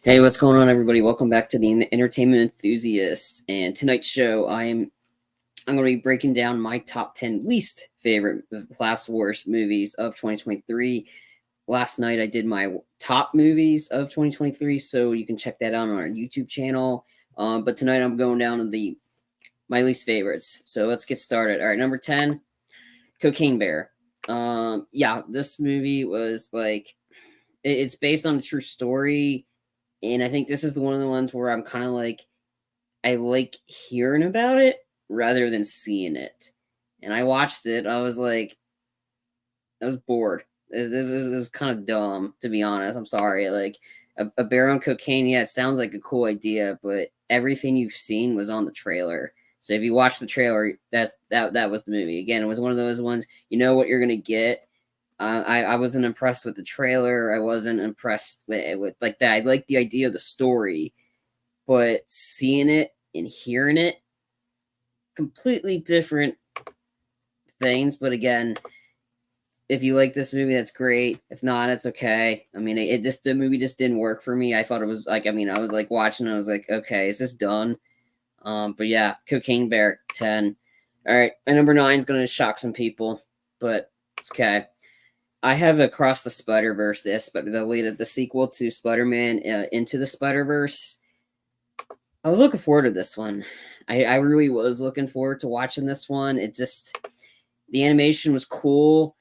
Hey, what's going on, everybody? Welcome back to the Entertainment Enthusiast. And tonight's show, I'm going to be breaking down my top 10 least favorite class worst movies of 2023. Last night, I did my top movies of 2023, so you can check that out on our YouTube channel. But tonight, I'm going down to my least favorites. So let's get started. All right, number 10, Cocaine Bear. Yeah, this movie was like it's based on a true story, and I think this is one of the ones where I'm kind of like I like hearing about it rather than seeing it. And I watched it. I was like, I was bored. It was kind of dumb, to be honest. I'm sorry. Like a bear on cocaine. Yeah, it sounds like a cool idea, but everything you've seen was on the trailer. So if you watch the trailer, that was the movie. Again, it was one of those ones. You know what you're gonna get. I wasn't impressed with the trailer. I wasn't impressed with like that. I like the idea of the story, but seeing it and hearing it, completely different things. But again, if you like this movie, that's great. If not, it's okay. I mean, the movie just didn't work for me. I thought it was like, I mean, I was like watching, I was like, okay, is this done? But yeah, Cocaine Bear 10. All right, my number 9 is gonna shock some people, but it's okay. I have Across the Spider-Verse, but the sequel to Spider-Man Into the Spider-Verse. I was looking forward to this one. I really was looking forward to watching this one. It just the animation was cool,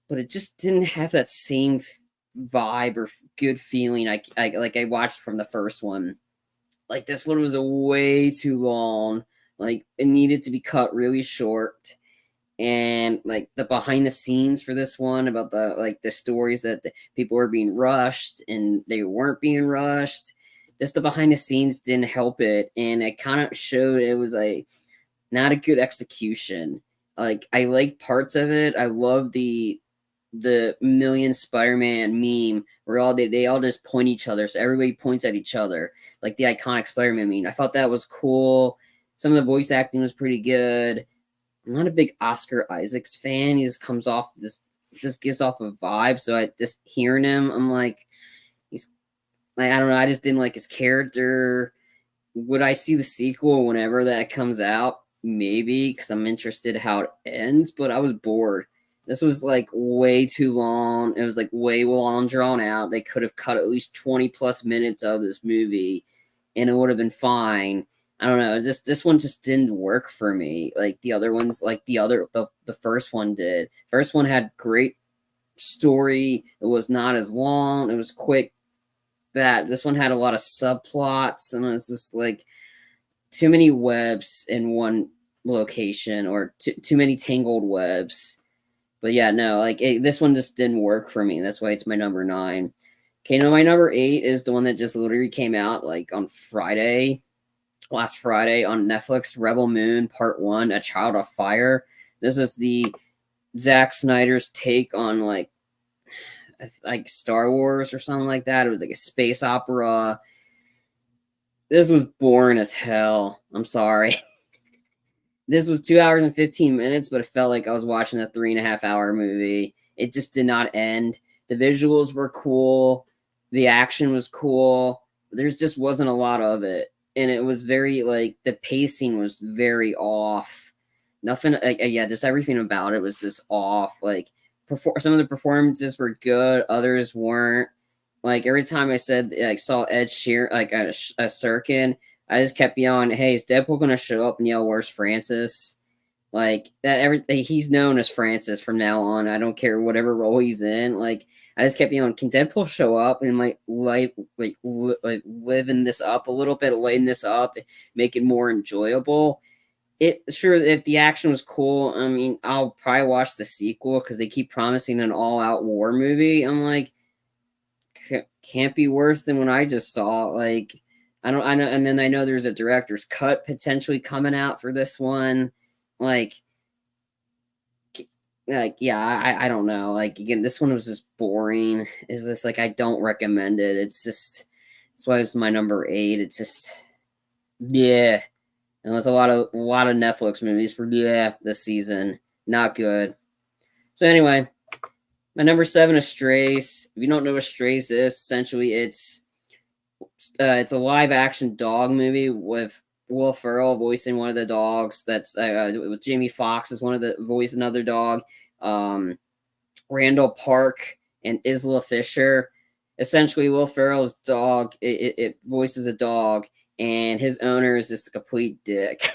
but it just didn't have that same vibe or good feeling I watched from the first one. Like this one was a way too long. Like it needed to be cut really short. And like the behind the scenes for this one about the stories that the people were being rushed and they weren't being rushed, just the behind the scenes didn't help it, and it kind of showed it was like not a good execution. Like I like parts of it. I love the million Spider-Man meme where they all just point each other, so everybody points at each other, like the iconic Spider-Man meme. I thought that was cool. Some of the voice acting was pretty good. I'm not a big Oscar Isaacs fan. He just gives off a vibe. So I just hearing him, I'm like, he's like, I don't know. I just didn't like his character. Would I see the sequel whenever that comes out? Maybe, because I'm interested how it ends, but I was bored. This was like way too long. It was like way long drawn out. They could have cut at least 20 plus minutes of this movie and it would have been fine. I don't know. Just this one just didn't work for me. Like the other ones, like the first one did. First one had great story. It was not as long. It was quick. That this one had a lot of subplots, and it was just like too many webs in one location, or too many tangled webs. But yeah, no, like this one just didn't work for me. That's why it's my number 9. Okay, now my number 8 is the one that just literally came out like on last Friday on Netflix, Rebel Moon Part 1, A Child of Fire. This is the Zack Snyder's take on like Star Wars or something like that. It was like a space opera. This was boring as hell. I'm sorry. This was 2 hours and 15 minutes, but it felt like I was watching a 3.5 hour movie. It just did not end. The visuals were cool. The action was cool. There's just wasn't a lot of it. And it was very like the pacing was very off. Nothing like yeah, just everything about it was just off. Like some of the performances were good, others weren't. Like every time saw Ed Sheeran like a Sirkin, I just kept yelling, "Hey, is Deadpool gonna show up and yell where's Francis?" Like that. Everything he's known as Francis from now on. I don't care whatever role he's in. Like I just kept yelling, "Can Deadpool show up and like living this up a little bit, lighten this up, make it more enjoyable?" It sure if the action was cool. I mean, I'll probably watch the sequel because they keep promising an all-out war movie. I'm like, can't be worse than what I just saw. Like, I know, and then I know there's a director's cut potentially coming out for this one. Like, yeah, I don't know. Like again, this one was just boring. Is this like I don't recommend it. It's just that's why it's my number 8. It's just yeah. And there's a lot of Netflix movies for this season. Not good. So anyway, my number 7 is Strays. If you don't know what Strays is, essentially It's a live action dog movie with Will Ferrell voicing one of the dogs. That's with Jamie Foxx as one of the voice another dog. Um, Randall Park and Isla Fisher. Essentially, Will Ferrell's dog it voices a dog, and his owner is just a complete dick.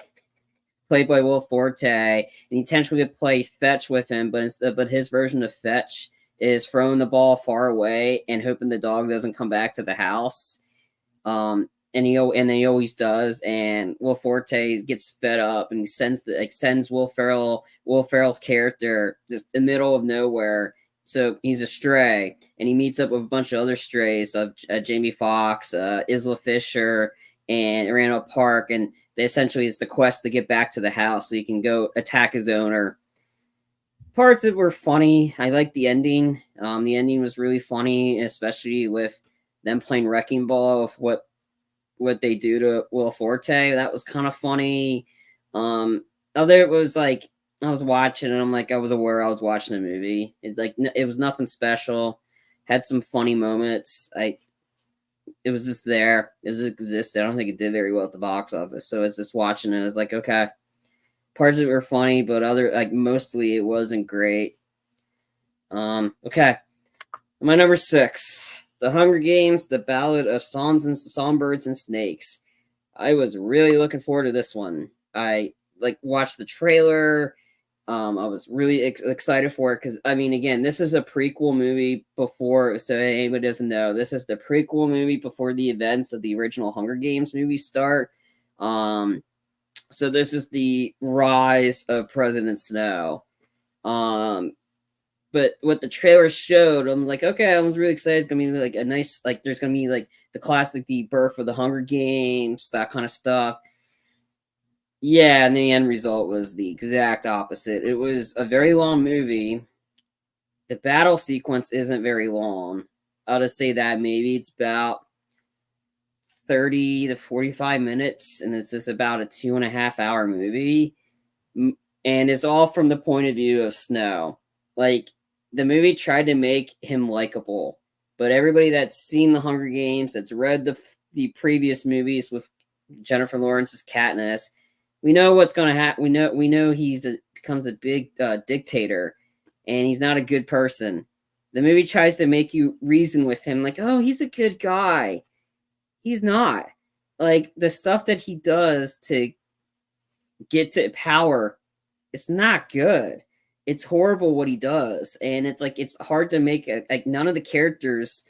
Played by Will Forte, and he intentionally would play fetch with him, but his version of fetch is throwing the ball far away and hoping the dog doesn't come back to the house. And he always does. And Will Forte gets fed up and sends Will Ferrell's character just in the middle of nowhere. So he's a stray, and he meets up with a bunch of other strays of Jamie Foxx, Isla Fisher, and Randall Park, and they essentially it's the quest to get back to the house so he can go attack his owner. Parts that were funny. I liked the ending. The ending was really funny, especially with them playing wrecking ball with what they do to Will Forte. That was kind of funny. Other it was like I was watching and I'm like I was aware I was watching a movie. It's like it was nothing special. Had some funny moments. It was just there. It just existed. I don't think it did very well at the box office. So it's just watching it. I was like, okay. Parts of it were funny, but other like mostly it wasn't great. Okay. My number 6. The Hunger Games, The Ballad of Songbirds and Snakes. I was really looking forward to this one. I watched the trailer. I was really excited for it because I mean, again, this is a prequel movie before. So anybody doesn't know, this is the prequel movie before the events of the original Hunger Games movie start. So this is the rise of President Snow. But what the trailer showed, I was like, okay, I was really excited. It's gonna be like a nice, like there's gonna be like the classic, the birth of the Hunger Games, that kind of stuff. Yeah, and the end result was the exact opposite. It was a very long movie. The battle sequence isn't very long. I'll just say that maybe it's about 30 to 45 minutes, and it's just about a 2.5 hour movie. And it's all from the point of view of Snow. Like, the movie tried to make him likable, but everybody that's seen the Hunger Games, that's read the previous movies with Jennifer Lawrence's Katniss, we know what's going to happen. We know becomes a big dictator, and he's not a good person. The movie tries to make you reason with him, like, oh, he's a good guy. He's not. Like, the stuff that he does to get to power, it's not good. It's horrible what he does, and it's like it's hard to make like none of the characters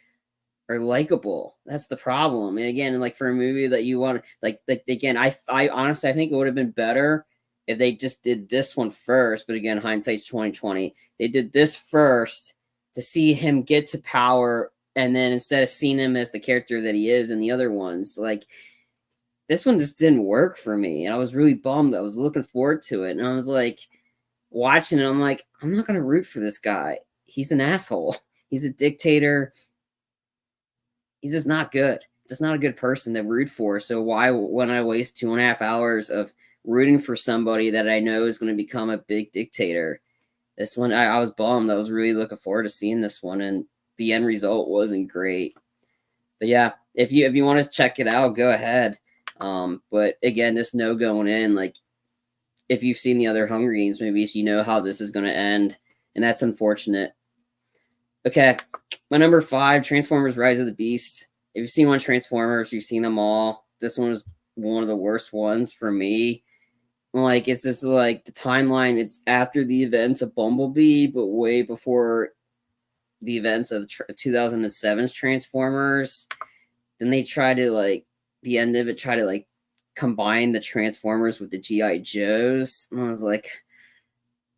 are likable. That's the problem. And again, like for a movie that you want, like again, I honestly I think it would have been better if they just did this one first. But again, hindsight's 2020. They did this first to see him get to power, and then instead of seeing him as the character that he is in the other ones, like this one just didn't work for me, and I was really bummed. I was looking forward to it, and I was like watching it. I'm like, I'm not gonna root for this guy. He's an asshole. He's a dictator. He's just not good. Just not a good person to root for. So why when I waste 2.5 hours of rooting for somebody that I know is going to become a big dictator? This one, I was bummed. I was really looking forward to seeing this one, and the end result wasn't great. But yeah, if you want to check it out, go ahead. But again, this no going in, like if you've seen the other Hunger Games movies, you know how this is going to end, and that's unfortunate. Okay, my number 5, Transformers: Rise of the Beast. If you've seen one Transformers, you've seen them all. This one was one of the worst ones for me. Like it's just like the timeline. It's after the events of Bumblebee, but way before the events of 2007's Transformers. Then they try to like the end of it, try to like combine the Transformers with the GI Joes. And I was like,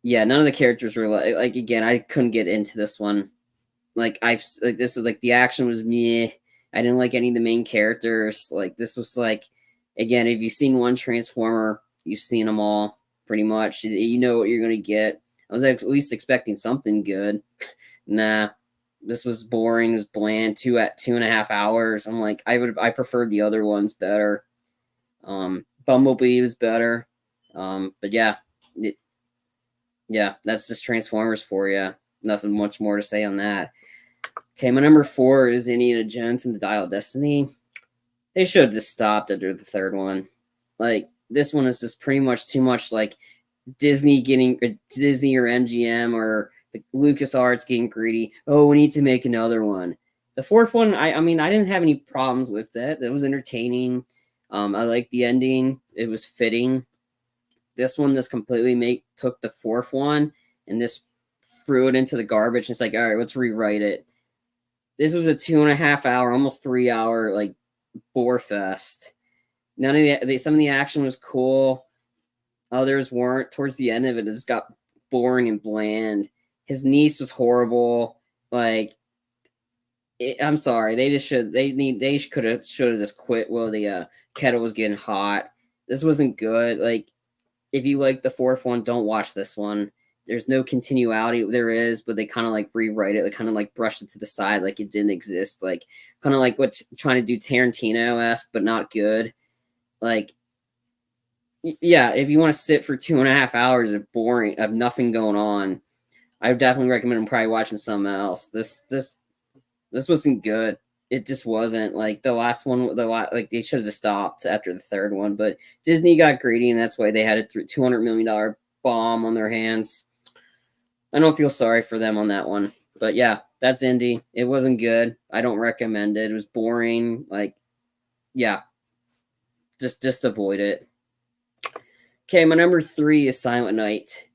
yeah, none of the characters were like again. I couldn't get into this one. Like this is like the action was meh. I didn't like any of the main characters. Like this was like again, if you've seen one Transformer, you've seen them all pretty much. You know what you're gonna get. I was at least expecting something good. Nah, this was boring. It was bland. 2.5 hours. I'm like, I preferred the other ones better. Bumblebee was better. But yeah, that's just Transformers for you. Nothing much more to say on that. Okay, my number 4 is Indiana Jones and the Dial of Destiny. They should have just stopped after the third one. Like, this one is just pretty much too much like Disney or MGM or the LucasArts getting greedy. Oh, we need to make another one. The fourth one, I mean, I didn't have any problems with it. It was entertaining. I liked the ending. It was fitting. This one just completely took the fourth one and just threw it into the garbage. And it's like, all right, let's rewrite it. This was a 2.5 hour, almost 3 hour like bore fest. None of some of the action was cool. Others weren't. Towards the end of it, it just got boring and bland. His niece was horrible. Like, I'm sorry, they should have just quit while the kettle was getting hot. This wasn't good. Like, if you like the fourth one, don't watch this one. There's no continuity. There is, but they kind of like rewrite it. They kind of like brush it to the side, like it didn't exist. Like, kind of like what's trying to do Tarantino-esque, but not good. Like, yeah, if you want to sit for 2.5 hours of boring, of nothing going on, I would definitely recommend probably watching something else. This wasn't good. It just wasn't. Like, the last one, like they should have stopped after the third one, but Disney got greedy, and that's why they had a $200 million bomb on their hands. I don't feel sorry for them on that one, but yeah, that's Indy. It wasn't good. I don't recommend it. It was boring. Like, yeah, just avoid it. Okay, my number 3 is Silent Night.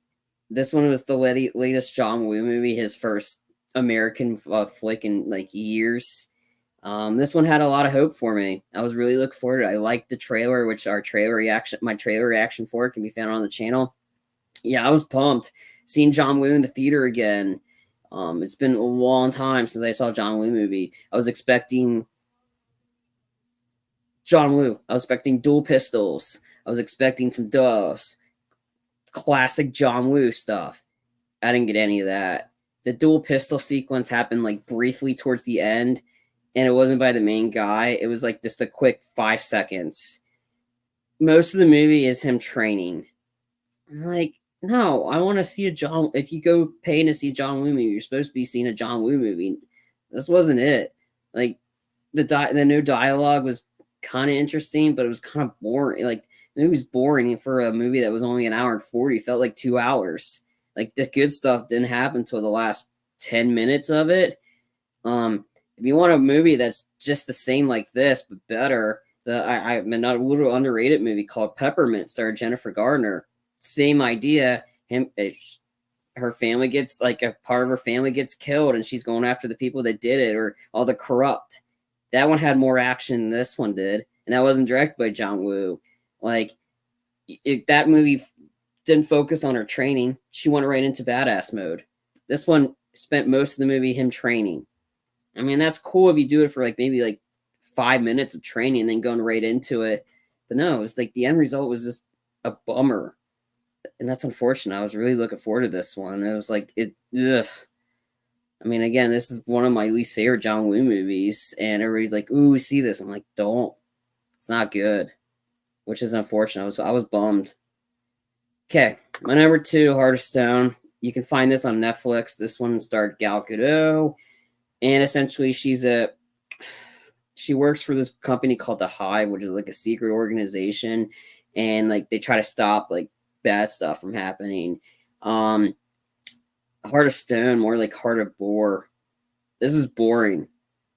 This one was the latest John Woo movie, his first American flick in like years. This one had a lot of hope for me. I was really looking forward to it. I liked the trailer, which my trailer reaction for it can be found on the channel. Yeah, I was pumped seeing John Woo in the theater again. It's been a long time since I saw a John Woo movie. I was expecting John Woo. I was expecting Dual Pistols. I was expecting some Doves. Classic John Woo stuff. I didn't get any of that. The dual pistol sequence happened like briefly towards the end, and it wasn't by the main guy. It was like just a quick 5 seconds. Most of the movie is him training. I'm like, no, I want to see a John. If you go paying to see a John Woo movie, you're supposed to be seeing a John Woo movie. This wasn't it. Like, the new dialogue was kind of interesting, but it was kind of boring. Like, the movie was boring for a movie that was only an hour and 40. It felt like 2 hours. Like, the good stuff didn't happen until the last 10 minutes of it. If you want a movie that's just the same like this but better, so I'm a little underrated movie called Peppermint, starring Jennifer Gardner. Same idea. Her family gets like a part of her family gets killed, and she's going after the people that did it or all the corrupt. That one had more action than this one did, and that wasn't directed by John Woo. Like, that movie didn't focus on her training. She went right into badass mode. This one spent most of the movie him training. I mean, that's cool if you do it for like maybe like 5 minutes of training and then going right into it. But no, it's like the end result was just a bummer. And that's unfortunate. I was really looking forward to this one. It was like, ugh. I mean, again, this is one of my least favorite John Woo movies. And everybody's like, ooh, we see this. I'm like, don't. It's not good. Which is unfortunate. I was bummed. Okay, my number 2, Heart of Stone. You can find this on Netflix. This one starred Gal Gadot. And essentially, she works for this company called The Hive, which is like a secret organization. And like they try to stop like bad stuff from happening. Heart of Stone, more like Heart of Boar. This is boring.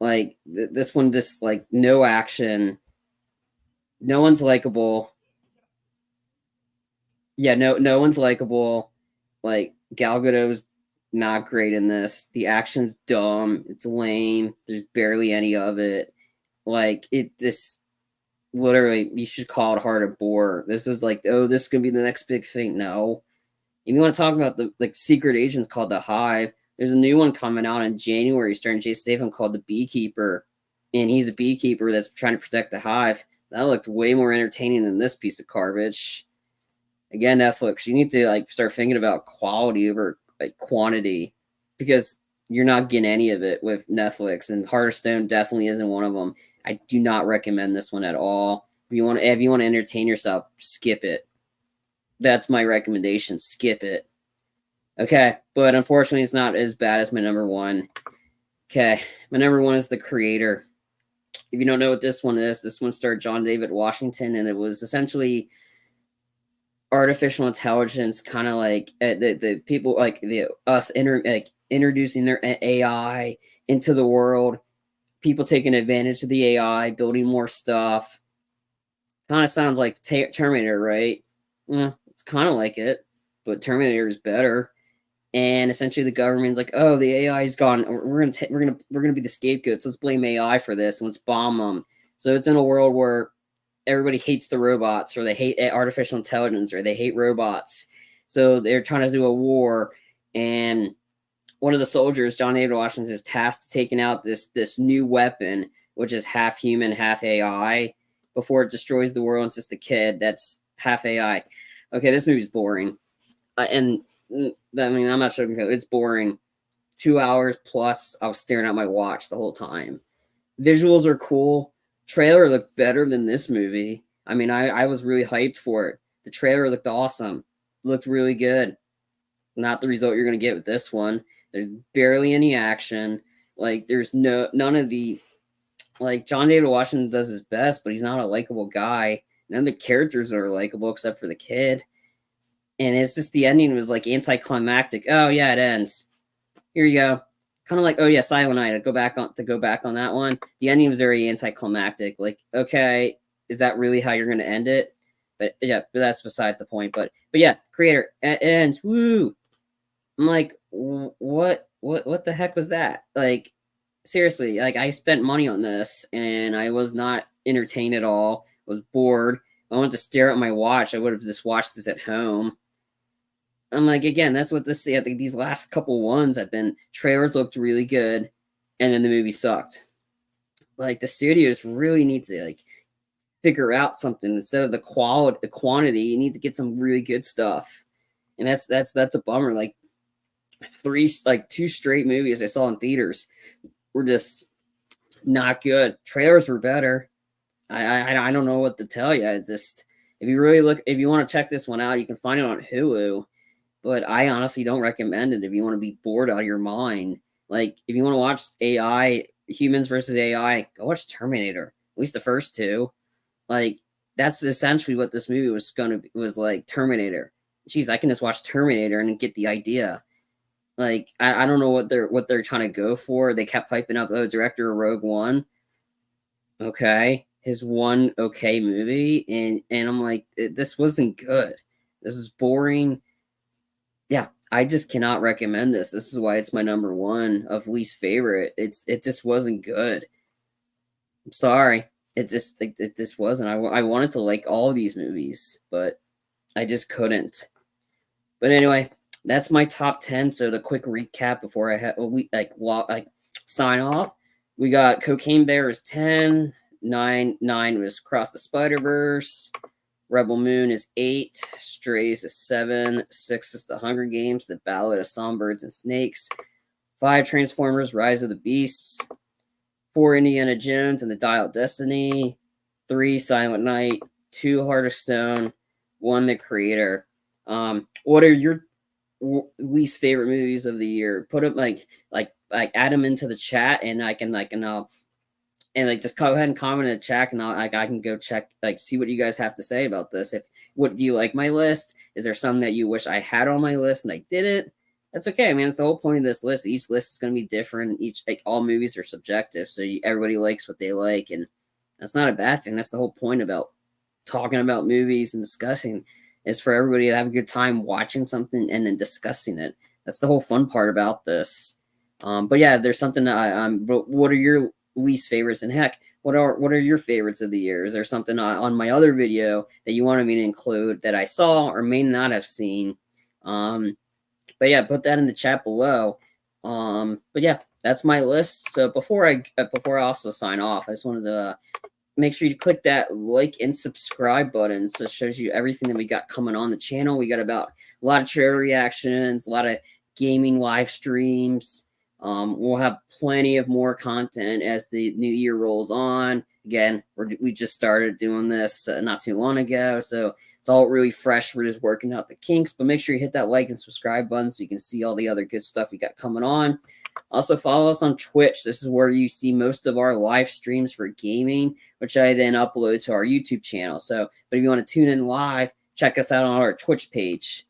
Like this one, just like no action. No one's likable. Yeah, no one's likable. Like, Gal Gadot's not great in this. The action's dumb. It's lame. There's barely any of it. Like, it just literally, you should call it Heart of Boar. This is like, oh, this is gonna be the next big thing. No. If you want to talk about the like secret agents called The Hive, there's a new one coming out in January starring Jason Statham called The Beekeeper. And he's a beekeeper that's trying to protect the hive. That looked way more entertaining than this piece of garbage. Again, Netflix, you need to like start thinking about quality over like quantity, because you're not getting any of it with Netflix, and Heart of Stone definitely isn't one of them. I do not recommend this one at all. If you want to entertain yourself, skip it. That's my recommendation. Skip it. Okay, but unfortunately, it's not as bad as my number 1. Okay, my number 1 is The Creator. If you don't know what this one is, this one starred John David Washington, and it was essentially artificial intelligence, kind of like the people like the us introducing their AI into the world, people taking advantage of the AI, building more stuff. Kind of sounds like Terminator, right? It's kind of like it, but Terminator is better. And essentially, the government's like, "Oh, the AI's gone. We're gonna be the scapegoats. Let's blame AI for this, and let's bomb them." So it's in a world where everybody hates the robots, or they hate artificial intelligence, or they hate robots. So they're trying to do a war, and one of the soldiers, John David Washington, is tasked to taking out this new weapon, which is half human, half AI, before it destroys the world. It's just a kid that's half AI. Okay, this movie's boring, and I mean, I'm not sugarcoating. It's boring. 2 hours plus. I was staring at my watch the whole time. Visuals are cool. Trailer looked better than this movie. I mean, I was really hyped for it. The trailer looked awesome. Looked really good. Not the result you're gonna get with this one. There's barely any action. Like there's none of the like John David Washington does his best, but he's not a likable guy. None of the characters are likable except for the kid. And it's just the ending was like anticlimactic. Oh yeah, it ends. Here you go. Kind of like, oh yeah, Silent Night. Go back on that one. The ending was very anticlimactic. Like, okay, is that really how you're gonna end it? But yeah, but that's beside the point. But yeah, creator, it ends. Woo! I'm like, what the heck was that? Like, seriously, like I spent money on this and I was not entertained at all. I was bored. I wanted to stare at my watch. I would have just watched this at home. I'm like, again, that's what this. I think these last couple ones have been. Trailers looked really good, and then the movie sucked. Like the studios really need to like figure out something instead of the quantity. You need to get some really good stuff, and that's a bummer. Like two straight movies I saw in theaters were just not good. Trailers were better. I don't know what to tell you. It's just if you want to check this one out, you can find it on Hulu. But I honestly don't recommend it if you want to be bored out of your mind. Like if you want to watch AI, humans versus AI, go watch Terminator. At least the first two. Like that's essentially what this movie was like. Terminator. Jeez, I can just watch Terminator and get the idea. Like I don't know what they're trying to go for. They kept hyping up the director of Rogue One. Okay, his one okay movie, and I'm like, this wasn't good. This is boring. Yeah, I just cannot recommend this. This is why it's my number one of least favorite. It just wasn't good. I'm sorry. It just wasn't. I wanted to like all these movies, but I just couldn't. But anyway, that's my top 10. So the quick recap before we sign off. We got Cocaine Bear is 10, 9 was Cross the Spider-Verse. Rebel Moon is 8, Strays is 7, 6 is The Hunger Games, The Ballad of Songbirds and Snakes, 5 Transformers, Rise of the Beasts, 4 Indiana Jones and the Dial of Destiny, 3 Silent Night, 2 Heart of Stone, 1 The Creator. What are your least favorite movies of the year? Put them like add them into the chat, and I can just go ahead and comment in the chat, and I can go check see what you guys have to say about this. What do you like my list? Is there something that you wish I had on my list and I didn't? That's okay. I mean, it's the whole point of this list. Each list is going to be different. All movies are subjective, so everybody likes what they like, and that's not a bad thing. That's the whole point about talking about movies and discussing is for everybody to have a good time watching something and then discussing it. That's the whole fun part about this. But yeah, there's something that but what are your least favorites, and heck, what are your favorites of the year? Is there something on my other video that you wanted me to include that I saw or may not have seen? But yeah, put that in the chat below. But yeah, that's my list. So before I also sign off, I just wanted to make sure you click that like and subscribe button, so it shows you everything that we got coming on the channel. We got about a lot of trailer reactions, a lot of gaming live streams. We'll have plenty of more content as the new year rolls on. Again, we just started doing this not too long ago, so it's all really fresh. We're just working out the kinks, but make sure you hit that like and subscribe button so you can see all the other good stuff we got coming on. Also, follow us on Twitch. This is where you see most of our live streams for gaming, which I then upload to our YouTube channel. So, but if you want to tune in live, check us out on our Twitch page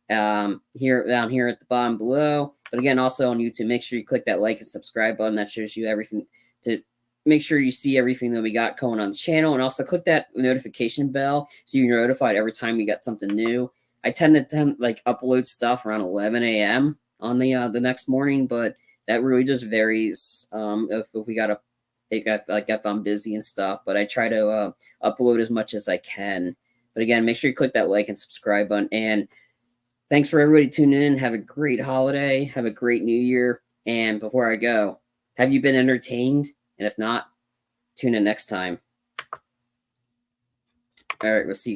here down here at the bottom below. But again, also on YouTube, make sure you click that like and subscribe button. That shows you everything to make sure you see everything that we got going on the channel, and also click that notification bell so you're notified every time we got something new. I tend to like upload stuff around 11 a.m. on the next morning, but that really just varies if we got to if I'm busy and stuff. But I try to upload as much as I can. But again, make sure you click that like and subscribe button. And thanks for everybody tuning in. Have a great holiday. Have a great new year. And before I go, have you been entertained? And if not, tune in next time. All right, we'll see you guys.